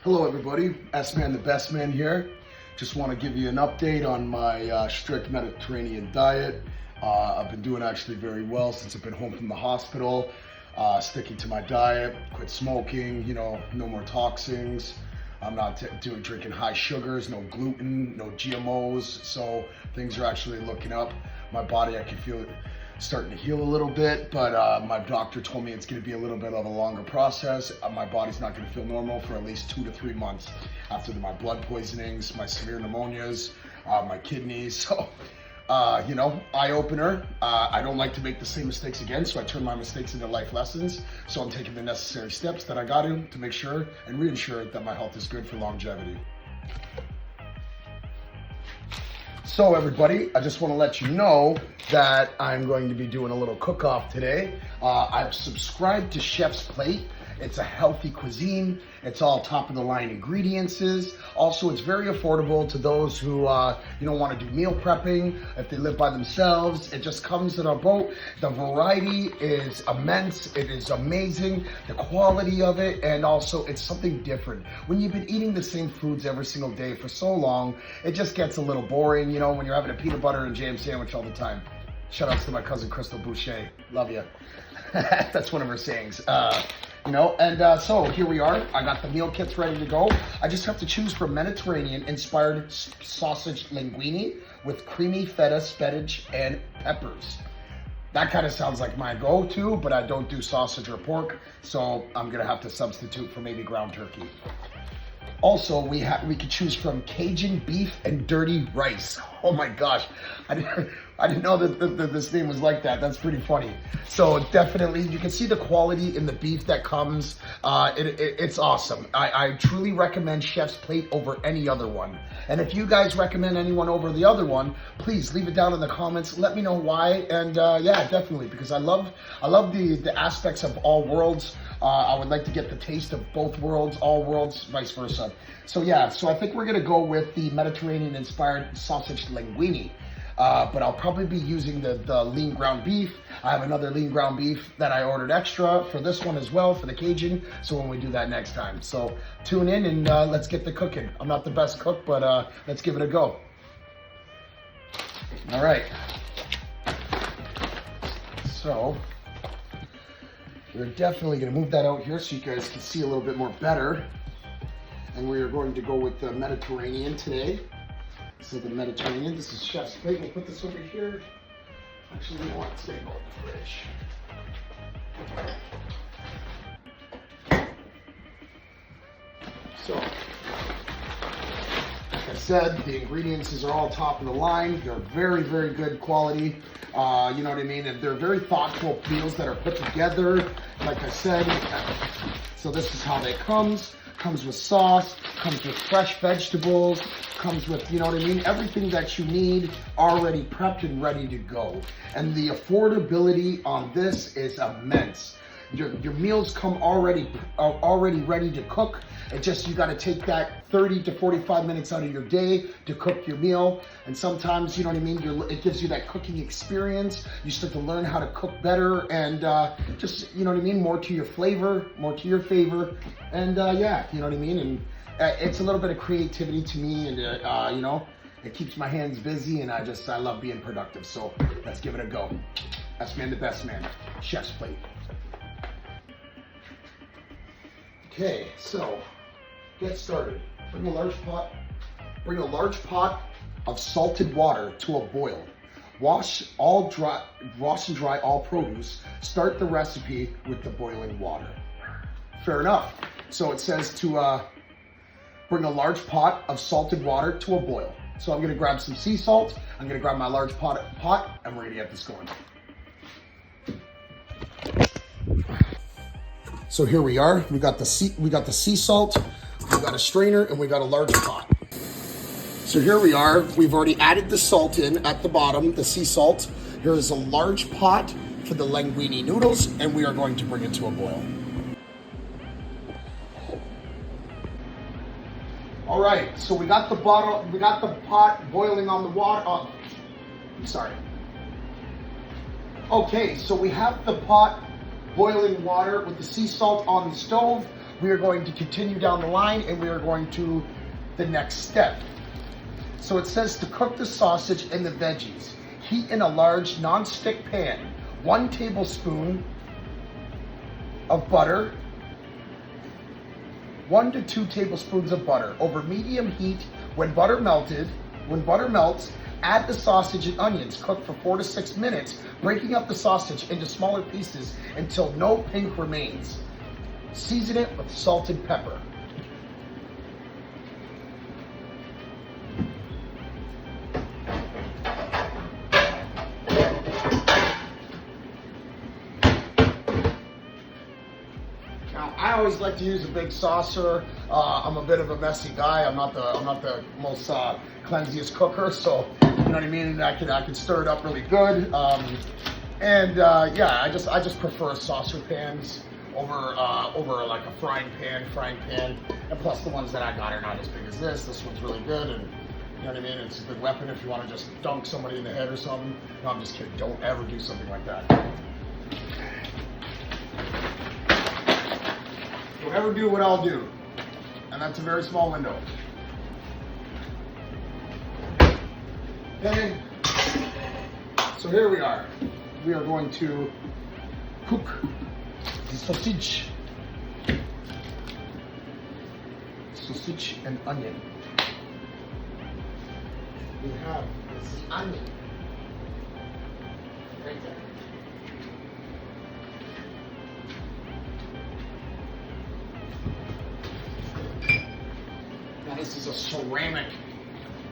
Hello everybody, S-Man the Best Man here. Just want to give you an update on my strict Mediterranean diet. I've been doing actually very well since I've been home from the hospital. Sticking to my diet, quit smoking, no more toxins. I'm not drinking high sugars, no gluten, no GMOs. So things are actually looking up. My body, I can feel it starting to heal a little bit, but my doctor told me it's going to be a little bit of a longer process. My body's not going to feel normal for at least 2 to 3 months after my blood poisonings, my severe pneumonias, my kidneys. So, eye opener. I don't like to make the same mistakes again, so I turn my mistakes into life lessons. So I'm taking the necessary steps that I got to make sure and reassure that my health is good for longevity. So everybody, I just want to let you know that I'm going to be doing a little cook-off today. I've subscribed to Chef's Plate. It's a healthy cuisine. It's all top-of-the-line ingredients. Also, it's very affordable to those who want to do meal prepping. If they live by themselves, it just comes in a boat. The variety is immense. It is amazing. The quality of it, and also it's something different. When you've been eating the same foods every single day for so long, it just gets a little boring. When you're having a peanut butter and jam sandwich all the time. Shout outs to my cousin Crystal Boucher. Love you. That's one of her sayings. So here we are. I got the meal kits ready to go. I just have to choose from Mediterranean-inspired sausage linguini with creamy feta, spinach, and peppers. That kind of sounds like my go-to, but I don't do sausage or pork, so I'm gonna have to substitute for maybe ground turkey. Also, we could choose from Cajun beef and dirty rice. Oh my gosh, I didn't know that this name was like that. That's pretty funny. So definitely, you can see the quality in the beef that comes. It's awesome. I truly recommend Chef's Plate over any other one. And if you guys recommend anyone over the other one, please leave it down in the comments. Let me know why. And yeah, definitely, because I love the aspects of all worlds. I would like to get the taste of both worlds, all worlds, vice versa. So yeah, so I think we're gonna go with the Mediterranean-inspired sausage linguini. But I'll probably be using the lean ground beef. I have another lean ground beef that I ordered extra for this one as well, for the Cajun, so when we do that next time. So tune in and let's get the cooking. I'm not the best cook, but let's give it a go. All right. So we're definitely gonna move that out here so you guys can see a little bit more better. And we are going to go with the Mediterranean today. So the Mediterranean, this is Chef's Plate. We'll put this over here. Actually, you know what? It's going to go in the fridge. So, like I said, the ingredients are all top of the line. They're very, very good quality. You know what I mean? And they're very thoughtful meals that are put together. Like I said, so this is how they comes. Comes with sauce, comes with fresh vegetables, comes with, everything that you need already prepped and ready to go. And the affordability on this is immense. Your meals come already ready to cook. It just, you got to take that 30 to 45 minutes out of your day to cook your meal. And sometimes, it gives you that cooking experience. You start to learn how to cook better and just, more to your flavor, more to your favor. And yeah, And it's a little bit of creativity to me, and it keeps my hands busy, and I love being productive. So let's give it a go. S-Man the Best Man, Chef's Plate. Okay, so get started. Bring a large pot of salted water to a boil. Wash and dry all produce. Start the recipe with the boiling water. Fair enough. So it says to bring a large pot of salted water to a boil. So I'm gonna grab some sea salt. I'm gonna grab my large pot, and we're gonna get this going. So here we are. We got the sea salt, we got a strainer, and we got a large pot. So here we are. We've already added the salt in at the bottom, the sea salt. Here is a large pot for the linguini noodles, and we are going to bring it to a boil. All right, so we got the pot boiling on the water. Okay, so we have the pot boiling water with the sea salt on the stove. we are going to continue down the line and we are going to the next step. So it says to cook the sausage and the veggies. Heat in a large non-stick pan. 1 tablespoon of butter. 1 to 2 tablespoons of butter over medium heat. When butter melts, add the sausage and onions. Cook for 4 to 6 minutes, breaking up the sausage into smaller pieces until no pink remains. Season it with salt and pepper. Now, I always like to use a big saucer. I'm a bit of a messy guy. I'm not the most cleansiest cooker, so you know what I mean. I can stir it up really good. Yeah, I just prefer saucer pans over like a frying pan. And plus, the ones that I got are not as big as this. This one's really good, and you know what I mean. It's a good weapon if you want to just dunk somebody in the head or something. No, I'm just kidding. Don't ever do something like that. Don't ever do what I'll do. And that's a very small window. Okay. So here we are. We are going to cook the sausage. Sausage and onion. We have this onion right there. Now this is a ceramic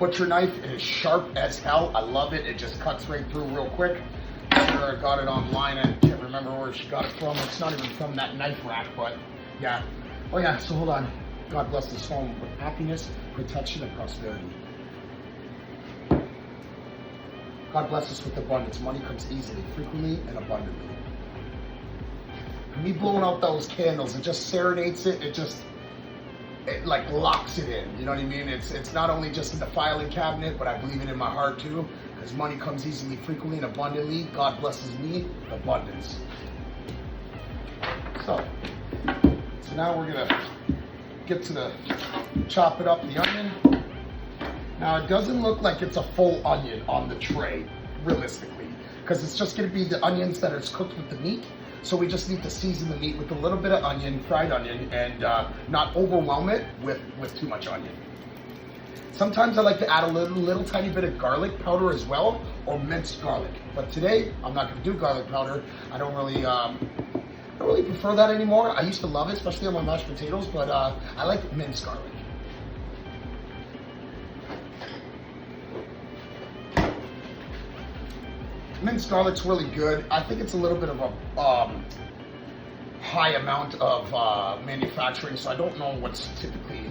butcher knife. It is sharp as hell. I love it. It just cuts right through real quick. I got it online. I can't remember where she got it from. It's not even from that knife rack, but yeah. Oh yeah, so hold on. God bless this home with happiness, protection, and prosperity. God bless us with abundance. Money comes easily, frequently, and abundantly. Me blowing out those candles, it just serenades it. It like locks it in. You know what I mean? It's not only just in the filing cabinet, but I believe it in my heart too. Because money comes easily, frequently, and abundantly. God blesses me with abundance. So now we're gonna get to the chop it up, the onion. Now it doesn't look like it's a full onion on the tray, realistically, because it's just gonna be the onions that are cooked with the meat. So we just need to season the meat with a little bit of onion, fried onion, and not overwhelm it with too much onion. Sometimes I like to add a little tiny bit of garlic powder as well, or minced garlic. But today, I'm not gonna do garlic powder. I don't really prefer that anymore. I used to love it, especially on my mashed potatoes, but I like minced garlic. Minced garlic's really good. I think it's a little bit of a high amount of manufacturing, so I don't know what's typically.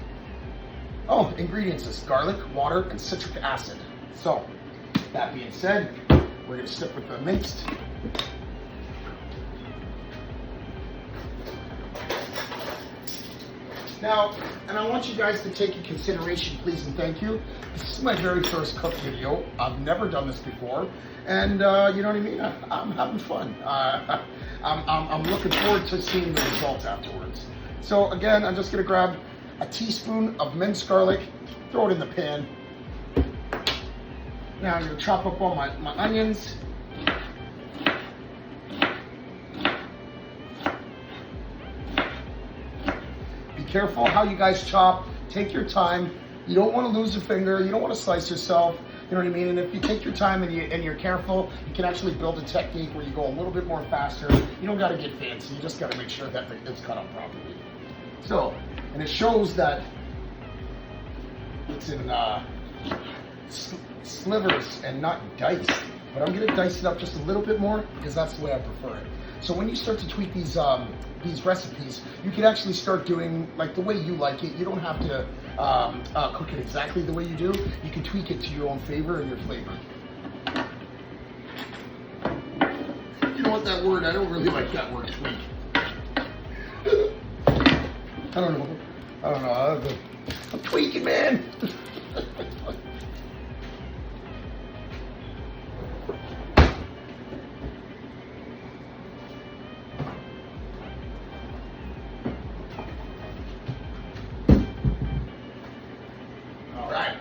Oh, ingredients is garlic, water, and citric acid. So, that being said, we're gonna stick with the minced. Now, and I want you guys to take in consideration, please and thank you. This is my very first cook video. I've never done this before, and you know what I mean. I'm having fun. I'm looking forward to seeing the results afterwards. So again, I'm just gonna grab a teaspoon of minced garlic, throw it in the pan. Now I'm gonna chop up all my onions. Be careful how you guys chop. Take your time. You don't want to lose a finger. You don't want to slice yourself. You know what I mean? And if you take your time and you're careful, you can actually build a technique where you go a little bit more faster. You don't got to get fancy. You just got to make sure that it's cut up properly. So, and it shows that it's in slivers and not diced. But I'm going to dice it up just a little bit more because that's the way I prefer it. So when you start to tweak these recipes, you can actually start doing like the way you like it. You don't have to cook it exactly the way you do. You can tweak it to your own favor and your flavor. You know what, that word, I don't really like that word, tweak. I don't know. I'm tweaking, man. right.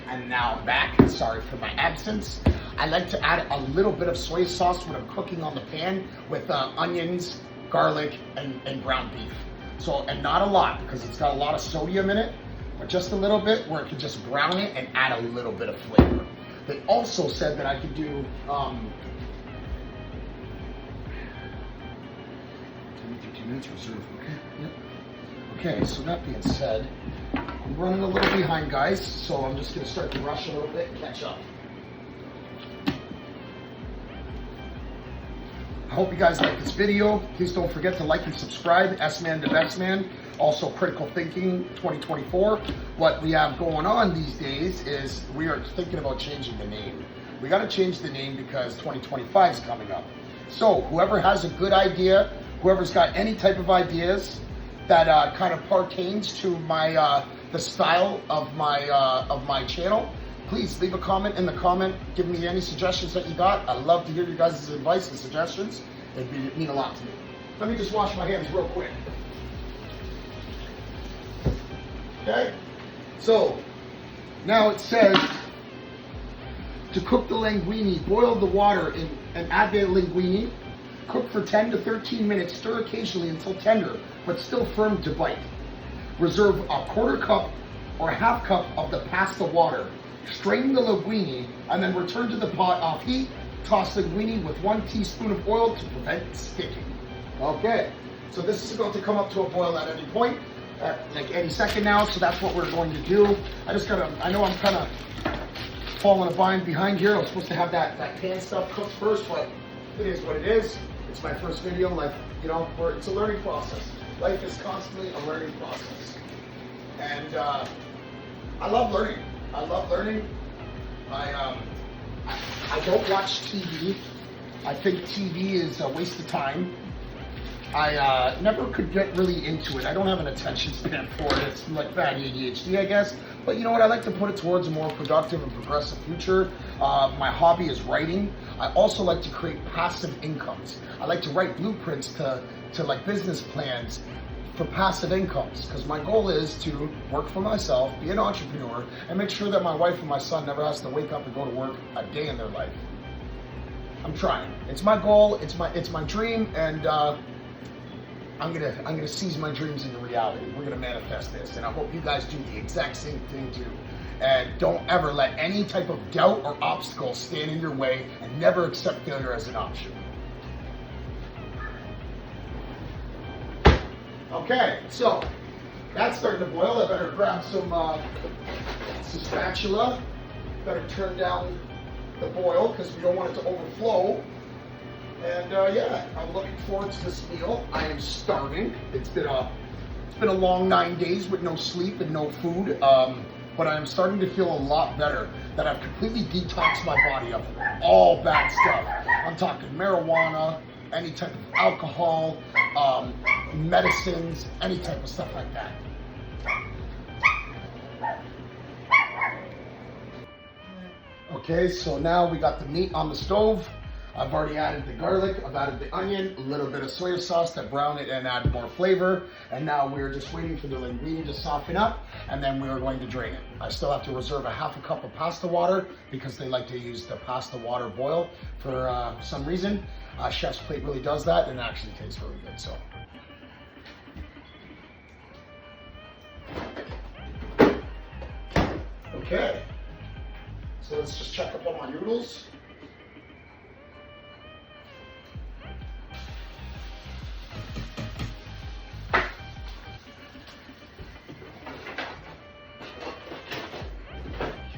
And now I'm back. Sorry for my absence. I like to add a little bit of soy sauce when I'm cooking on the pan with onions, garlic, and ground beef. So, and not a lot because it's got a lot of sodium in it, but just a little bit where it can just brown it and add a little bit of flavor. They also said that I could do 15 minutes reserve. Okay. Yep. Okay, so that being said, I'm running a little behind, guys, so I'm just going to start to rush a little bit and catch up. I hope you guys like this video. Please don't forget to like and subscribe. S-Man the Best Man. Also, Critical Thinking 2024. What we have going on these days is we are thinking about changing the name. We got to change the name because 2025 is coming up. So whoever has a good idea, whoever's got any type of ideas that kind of pertains to my the style of my channel, please leave a comment in the comment. Give me any suggestions that you got. I'd love to hear you guys' advice and suggestions. It'd mean a lot to me. Let me just wash my hands real quick. Okay, so now it says to cook the linguini, boil the water and add the linguini. Cook for 10 to 13 minutes, stir occasionally until tender, but still firm to bite. Reserve a quarter cup or a half cup of the pasta water. Strain the linguini and then return to the pot off heat. Toss linguini with 1 teaspoon of oil to prevent sticking. Okay, so this is about to come up to a boil at any point, like any second now, so that's what we're going to do. I know I'm kind of falling behind here. I'm supposed to have that pan stuff cooked first, but it is what it is. It's my first video, like, you know, it's a learning process. Life is constantly a learning process. And I love learning. I love learning. I don't watch TV. I think TV is a waste of time. I never could get really into it. I don't have an attention span for it. It's like bad ADHD, I guess. But you know what? I like to put it towards a more productive and progressive future. My hobby is writing. I also like to create passive incomes. I like to write blueprints to like business plans for passive incomes, because my goal is to work for myself, be an entrepreneur, and make sure that my wife and my son never has to wake up and go to work a day in their life. I'm trying. It's my goal. It's my dream, and I'm gonna seize my dreams into reality. We're gonna manifest this, and I hope you guys do the exact same thing too. And don't ever let any type of doubt or obstacle stand in your way, and never accept failure as an option. Okay, so that's starting to boil. I better grab some spatula. Better turn down the boil because we don't want it to overflow. And yeah, I'm looking forward to this meal. I am starving. It's been a long 9 days with no sleep and no food. But I am starting to feel a lot better. That I've completely detoxed my body of all bad stuff. I'm talking marijuana, any type of alcohol, medicines, any type of stuff like that. Okay, so now we got the meat on the stove. I've already added the garlic, I've added the onion, a little bit of soy sauce to brown it and add more flavor. And now we're just waiting for the linguine to soften up, and then we're going to drain it. I still have to reserve a half a cup of pasta water because they like to use the pasta water boil for some reason. Chef's Plate really does that, and it actually tastes really good. So. Okay, so let's just check up on my noodles.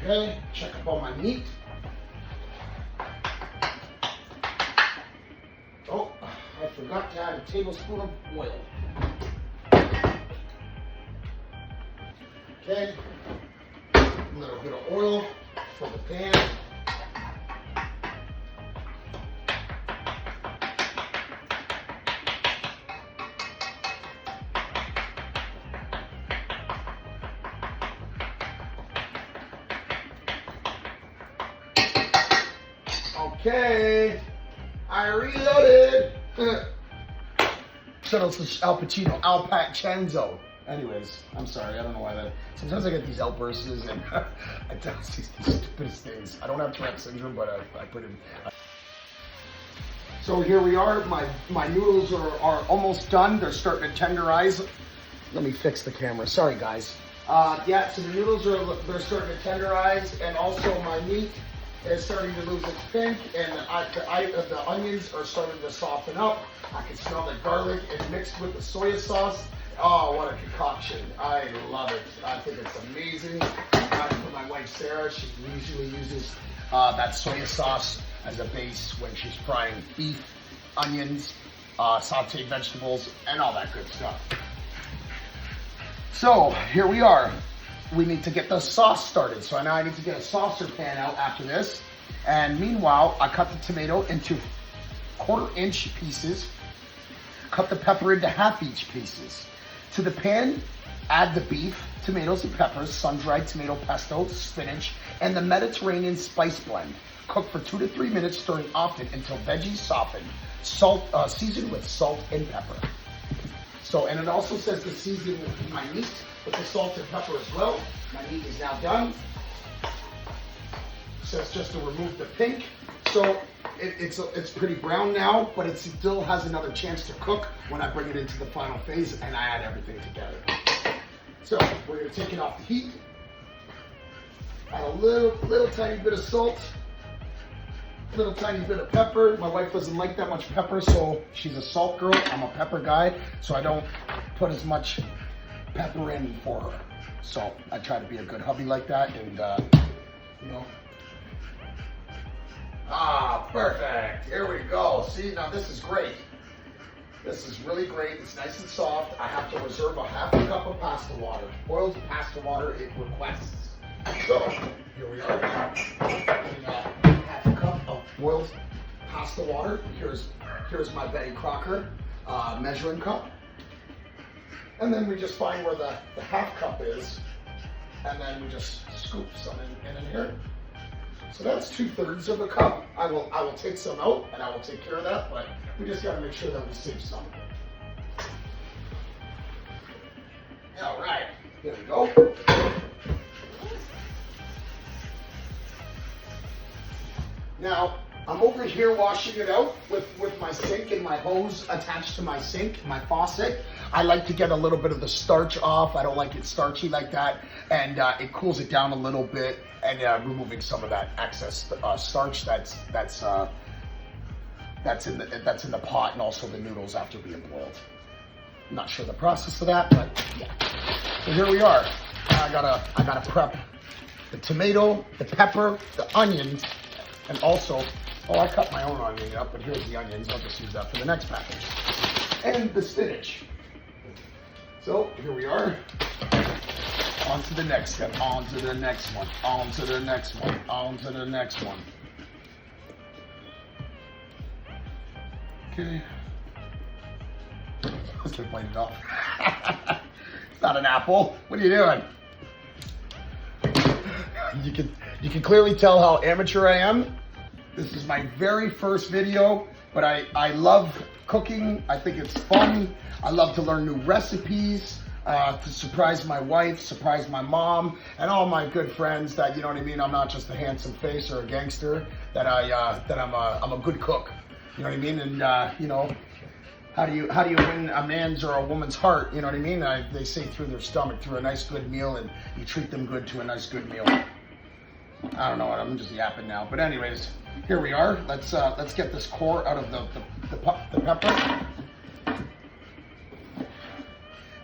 Okay, check up on my meat. Oh, I forgot to add a tablespoon of oil. Okay, a little bit of oil for the pan. Okay, I reloaded. So it's Al Pacino, Al Pachenzo. Anyways, I'm sorry. I don't know why that. Sometimes I get these outbursts and I tell these stupidest things. I don't have Tourette syndrome, but I put in. So here we are. My noodles are almost done. They're starting to tenderize. Let me fix the camera. Sorry, guys. Yeah, so the noodles they're starting to tenderize, and also my meat is starting to lose its pink, and the onions are starting to soften up. I can smell the garlic and mixed with the soy sauce. Oh, what a concoction. I love it. I think it's amazing. For my wife, Sarah, she usually uses that soy sauce as a base when she's frying beef, onions, sauteed vegetables, and all that good stuff. So here we are. We need to get the sauce started. So now I need to get a saucer pan out after this. And meanwhile, I cut the tomato into 1/4-inch pieces. Cut the pepper into 1/2-inch pieces. To the pan, add the beef, tomatoes and peppers, sun-dried tomato pesto, spinach, and the Mediterranean spice blend. Cook for 2 to 3 minutes, stirring often until veggies soften. Season with salt and pepper. So, and it also says to season my meat with the salt and pepper as well. My meat is now done. It says just to remove the pink. So it's pretty brown now, but it still has another chance to cook when I bring it into the final phase and I add everything together. So we're gonna take it off the heat. Add a little tiny bit of salt. Little tiny bit of pepper. My wife doesn't like that much pepper, so she's a salt girl. I'm a pepper guy, so I don't put as much pepper in for her. So I try to be a good hubby like that, and you know. Ah, perfect. Here we go. See, now this is great. This is really great. It's nice and soft. I have to reserve a 1/2 cup of pasta water. Boiled pasta water, it requests. So here we are. 1/2 cup of boiled pasta water. Here's my Betty Crocker measuring cup. And then we just find where the 1/2 cup is, and then we just scoop some in here. So that's 2/3 of a cup. I will take some out, and I will take care of that, but we just got to make sure that we save some. All right, here we go. Now, I'm over here washing it out with my sink and my hose attached to my sink, my faucet. I like to get a little bit of the starch off. I don't like it starchy like that. And it cools it down a little bit, and removing some of that excess starch that's in the pot, and also the noodles after being boiled. I'm not sure the process of that, but yeah. So here we are. I gotta prep the tomato, the pepper, the onions, and also, I cut my own onion up, but here's the onions. I'll just use that for the next package. And the spinach. So here we are. On to the next step, on to the next one, on to the next one, on to the next one. Okay. Let's get it off. It's not an apple. What are you doing? You can clearly tell how amateur I am. This is my very first video, but I love cooking. I think it's fun. I love to learn new recipes, to surprise my wife, surprise my mom, and all my good friends that, you know what I mean, I'm not just a handsome face or a gangster, that I'm a good cook. You know what I mean? And you know, how do you win a man's or a woman's heart? You know what I mean? They say through their stomach, through a nice good meal, and you treat them good to a nice good meal. I don't know, I'm just yapping now. But anyways, here we are. Let's get this core out of the pepper.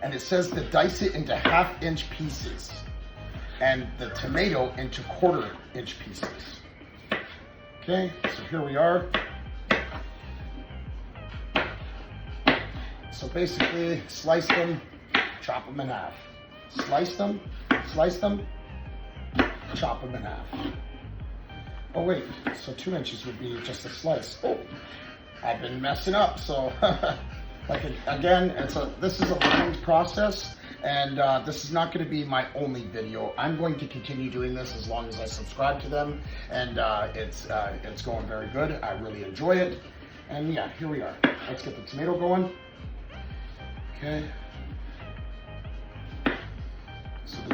And it says to dice it into 1/2-inch pieces, and the tomato into 1/4-inch pieces. Okay, so here we are. So basically, slice them, chop them in half. Slice them, chop them in half. Oh wait, so 2 inches would be just a slice. Oh, I've been messing up, so again, this is a learning process, and this is not going to be my only video. I'm going to continue doing this as long as I subscribe to them, and it's going very good. I really enjoy it, and yeah, here we are. Let's get the tomato going. Okay.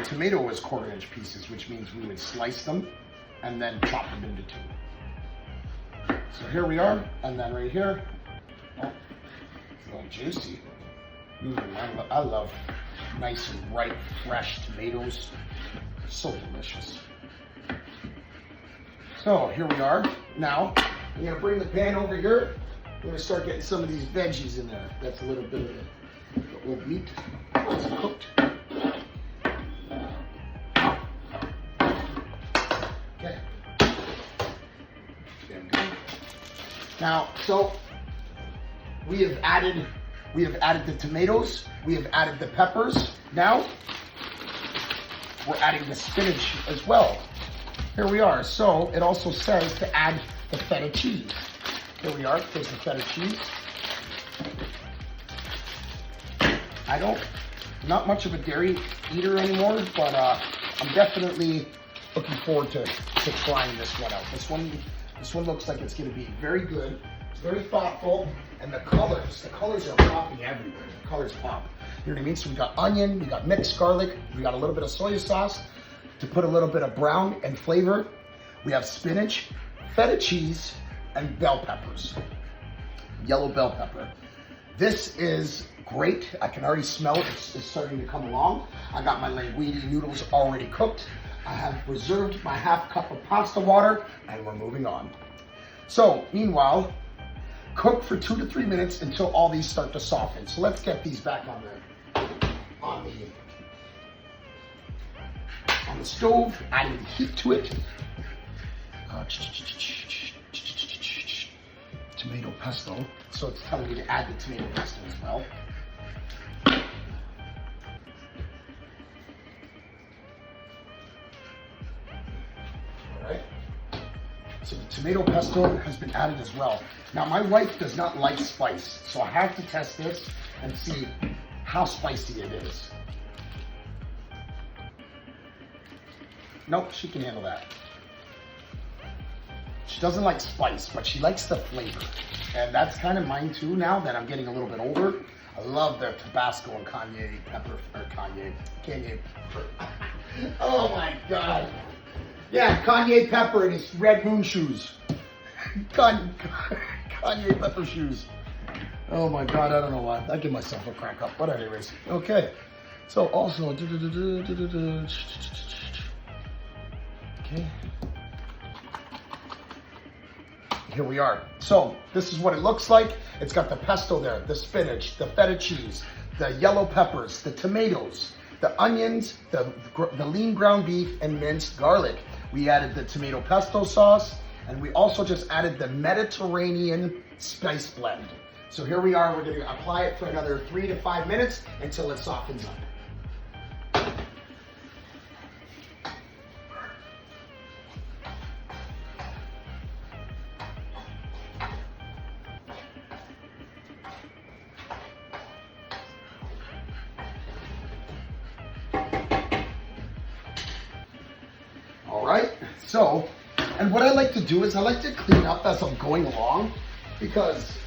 tomato was 1/4-inch pieces, which means we would slice them and then chop them into 2. So here we are, and then right here, oh, it's a little juicy. I love nice and ripe, fresh tomatoes. So delicious. So here we are. Now, I'm gonna bring the pan over here. I'm gonna start getting some of these veggies in there. That's a little bit of the old meat. It's cooked. Okay. Now, so we have added the tomatoes, we have added the peppers. Now we're adding the spinach as well. Here we are. So it also says to add the feta cheese. Here we are. There's the feta cheese. Not much of a dairy eater anymore, but I'm definitely looking forward to trying this one out. This one looks like it's going to be very good. It's very thoughtful, and the colors are popping everywhere. The colors pop. You know what I mean? So we got onion, we got mixed garlic, we got a little bit of soy sauce to put a little bit of brown and flavor. We have spinach, feta cheese, and bell peppers. Yellow bell pepper. This is great. I can already smell it. It's starting to come along. I got my linguini noodles already cooked. I have reserved my 1/2 cup of pasta water, and we're moving on. So, meanwhile, cook for 2 to 3 minutes until all these start to soften. So let's get these back on the stove, adding the heat to it. Tomato pesto. So it's telling me to add the tomato pesto as well. So the tomato pesto has been added as well. Now my wife does not like spice, so I have to test this and see how spicy it is. Nope, she can handle that. She doesn't like spice, but she likes the flavor. And that's kind of mine too now that I'm getting a little bit older. I love the Tabasco and cayenne pepper. Oh my God. Yeah, cayenne pepper and his red moon shoes. Cayenne pepper shoes. Oh my God, I don't know why. I give myself a crack up, but anyways. Okay, so also, okay. Here we are. So this is what it looks like. It's got the pesto there, the spinach, the feta cheese, the yellow peppers, the tomatoes, the onions, the lean ground beef, and minced garlic. We added the tomato pesto sauce, and we also just added the Mediterranean spice blend. So here we are. We're going to apply it for another 3 to 5 minutes until it softens up. Right? So, and what I like to do is I like to clean up as I'm going along because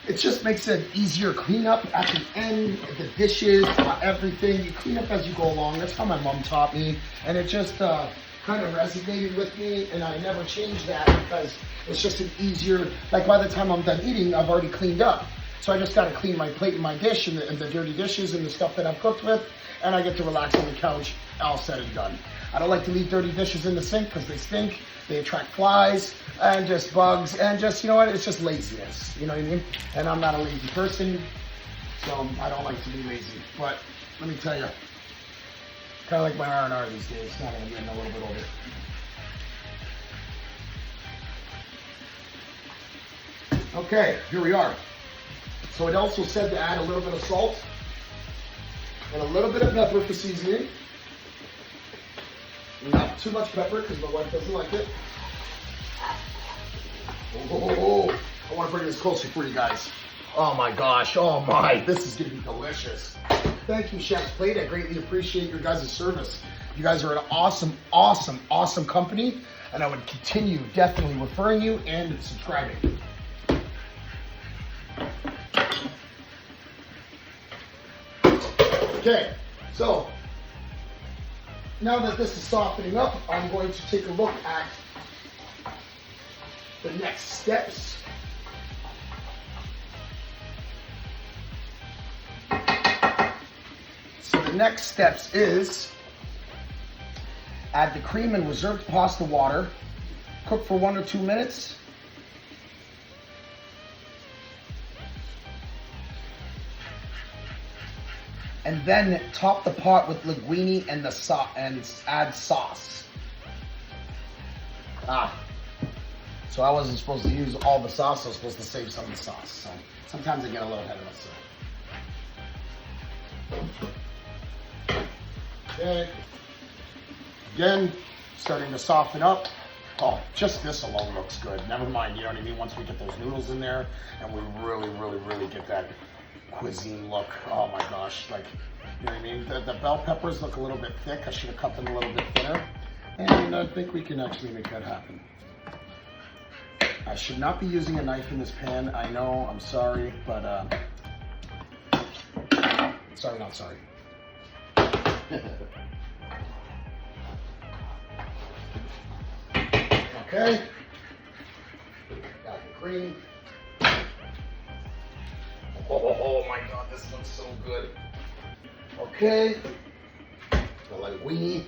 it just makes it easier cleanup at the end, the dishes, everything. You clean up as you go along. That's how my mom taught me. And it just kind of resonated with me, and I never changed that because it's just an easier, like by the time I'm done eating, I've already cleaned up. So I just got to clean my plate and my dish and the dirty dishes and the stuff that I've cooked with, and I get to relax on the couch, all said and done. I don't like to leave dirty dishes in the sink because they stink, they attract flies and just bugs and just, you know what, it's just laziness, you know what I mean? And I'm not a lazy person, so I don't like to be lazy. But let me tell you, kind of like my R&R these days, now that I'm getting a little bit older. Okay, here we are. So it also said to add a little bit of salt and a little bit of pepper for seasoning. Not too much pepper because my wife doesn't like it. Oh, I want to bring this closer for you guys. Oh my gosh, oh my, this is going to be delicious. Thank you, Chef's Plate. I greatly appreciate your guys' service. You guys are an awesome, awesome, awesome company, and I would continue definitely referring you and subscribing. Okay, So, now that this is softening up, I'm going to take a look at the next steps. So the next steps is add the cream and reserved pasta water, cook for 1 or 2 minutes. And then top the pot with linguini and and add sauce. So I wasn't supposed to use all the sauce, I was supposed to save some of the sauce. So sometimes I get a little ahead of myself. Okay. Again, starting to soften up. Oh, just this alone looks good. Never mind, you know what I mean? Once we get those noodles in there and we really get that cuisine look. Oh my gosh, like, you know what I mean? The bell peppers look a little bit thick. I should have cut them a little bit thinner. And I think we can actually make that happen. I should not be using a knife in this pan. I know, I'm sorry, but sorry, not sorry. Okay. Got the cream. Oh my God, this looks so good. Okay. The linguini.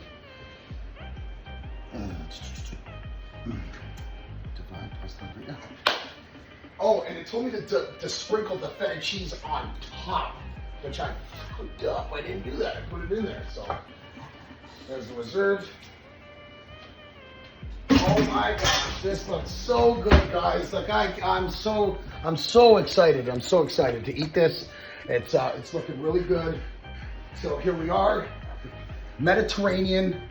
Oh, and it told me to sprinkle the feta cheese on top, which I fucked up. I didn't do that. I put it in there. So there's the reserved. Oh my gosh, this looks so good, guys. Like I'm so excited. I'm so excited to eat this. It's looking really good. So here we are, Mediterranean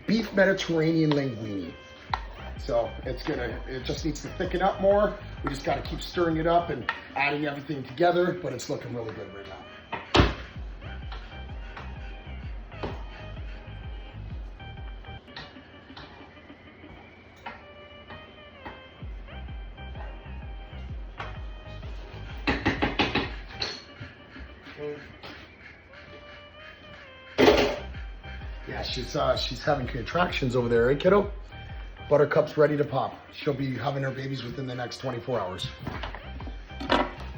beef Mediterranean linguini. So it just needs to thicken up more. We just got to keep stirring it up and adding everything together, but it's looking really good right now. Yeah, she's having contractions over there, eh, kiddo? Buttercup's ready to pop. She'll be having her babies within the next 24 hours.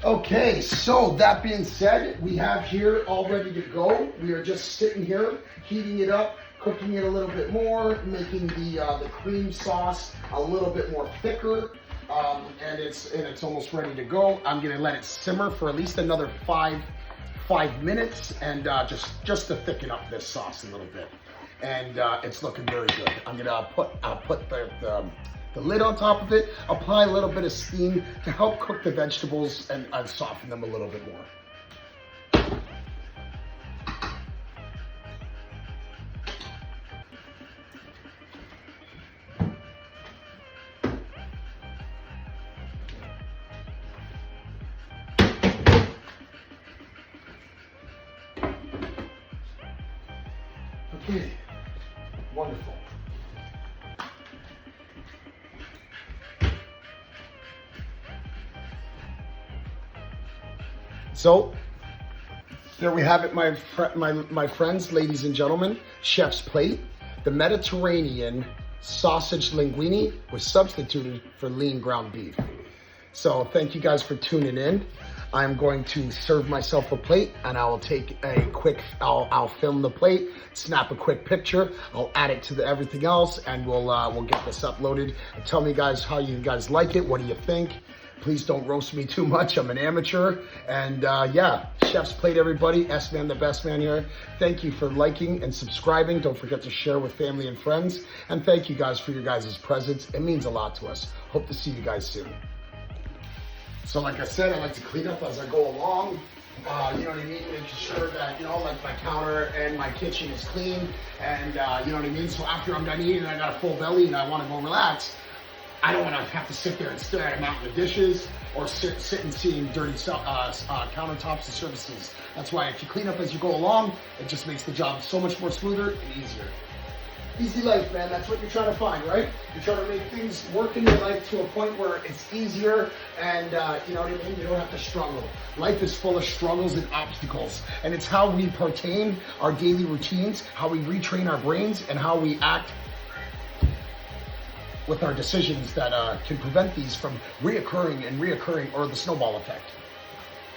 Okay, so that being said, we have here all ready to go. We are just sitting here, heating it up, cooking it a little bit more, making the cream sauce a little bit more thicker, and it's almost ready to go. I'm gonna let it simmer for at least another five minutes, and just to thicken up this sauce a little bit. And it's looking very good. I'm gonna put the lid on top of it, apply a little bit of steam to help cook the vegetables and soften them a little bit more. Okay, wonderful. So there we have it, my friends, ladies and gentlemen. Chef's plate. The Mediterranean sausage linguini was substituted for lean ground beef. So thank you guys for tuning in. I'm going to serve myself a plate, and I will take a quick, I'll film the plate, snap a quick picture, I'll add it to everything else, and we'll get this uploaded. Tell me guys how you guys like it. What do you think? Please don't roast me too much. I'm an amateur. And yeah, Chef's Plate, everybody. S-Man, the best man here. Thank you for liking and subscribing. Don't forget to share with family and friends. And thank you guys for your guys' presence. It means a lot to us. Hope to see you guys soon. So like I said, I like to clean up as I go along. You know what I mean? Making sure that, you know, like my counter and my kitchen is clean. And you know what I mean? So after I'm done eating and I got a full belly and I want to go relax, I don't want to have to sit there and stare at a mountain of dishes or sit and see dirty countertops and surfaces. That's why if you clean up as you go along, it just makes the job so much more smoother and easier. Easy life, man. That's what you're trying to find, right? You're trying to make things work in your life to a point where it's easier and, you know what I mean? You don't have to struggle. Life is full of struggles and obstacles. And it's how we pertain our daily routines, how we retrain our brains, and how we act with our decisions that can prevent these from reoccurring or the snowball effect.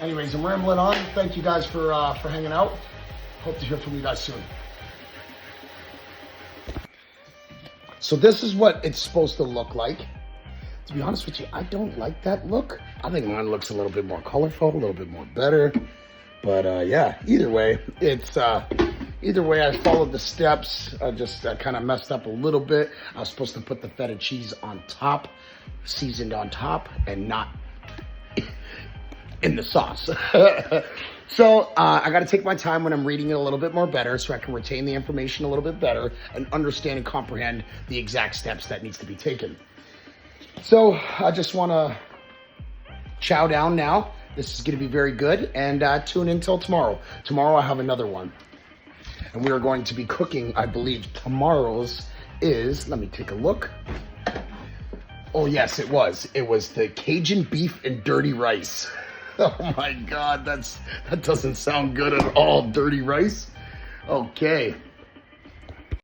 Anyways, I'm rambling on. Thank you guys for hanging out. Hope to hear from you guys soon. So this is what it's supposed to look like. To be honest with you, I don't like that look. I think mine looks a little bit more colorful, a little bit more better. But yeah, either way, I followed the steps. I just kind of messed up a little bit. I was supposed to put the feta cheese on top, seasoned on top, and not in the sauce. So I got to take my time when I'm reading it a little bit more better so I can retain the information a little bit better and understand and comprehend the exact steps that needs to be taken. So I just want to chow down now. This is going to be very good, and tune in till tomorrow. Tomorrow I have another one. And we are going to be cooking, I believe tomorrow's is, let me take a look. Oh yes, it was. It was the Cajun beef and dirty rice. Oh my God, that doesn't sound good at all, dirty rice. Okay,